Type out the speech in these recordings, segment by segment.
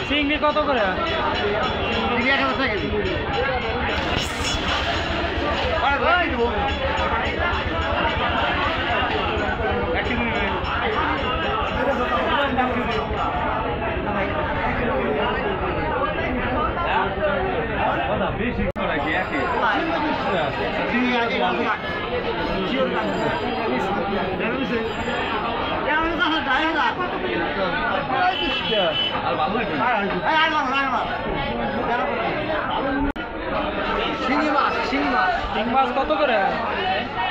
চিংড়ি কত করে? শিং মাছ কত করে?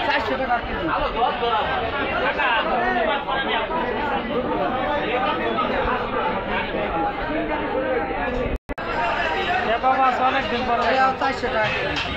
400 টাকা কেজি। চেপা মাছ অনেকদিন পরে 400 টাকা কেজি।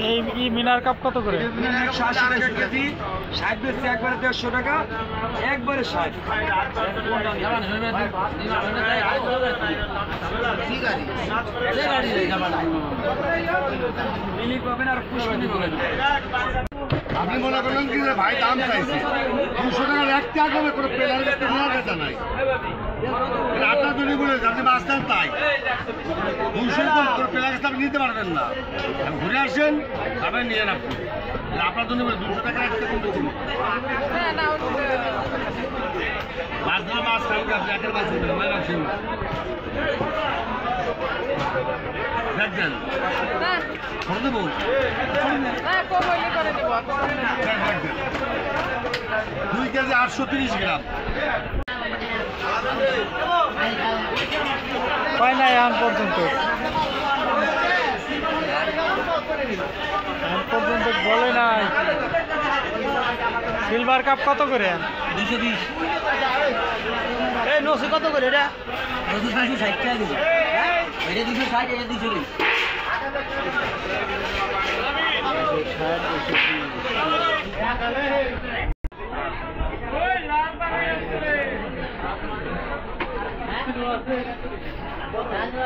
এই মিনার কাপ কত করে? 60 টাকা কেজি, 60 বেচছে একবারে 150 টাকা, একবারে 60। আপনি মনে করলেন কি যে ভাই দাম চাইছে 200 টাকার এক টাকা কমে করে পেলার কাছে নাই। আপনার জন্য বলে আপনি মাছ নেন তাই 200 করে পেলার কাছে আপনি নিতে পারবেন না। ঘুরে আসেন আপনি নিয়ে নেন। আপনার জন্য 200 টাকা একটা কমে দিন। মাছ ধরা মাছ খাবেন আপনি একের মাছ দেবেন দেখবেন করে দেবো 2 কেজি 830 গ্রাম। পাই নাই আন পর্যন্ত বলে নাই। সিলভার কাপ কত করে? 220। এই নসি কত করে এটা? 260 টাকা দিবি। এটা 260, এটা 220।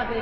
আছে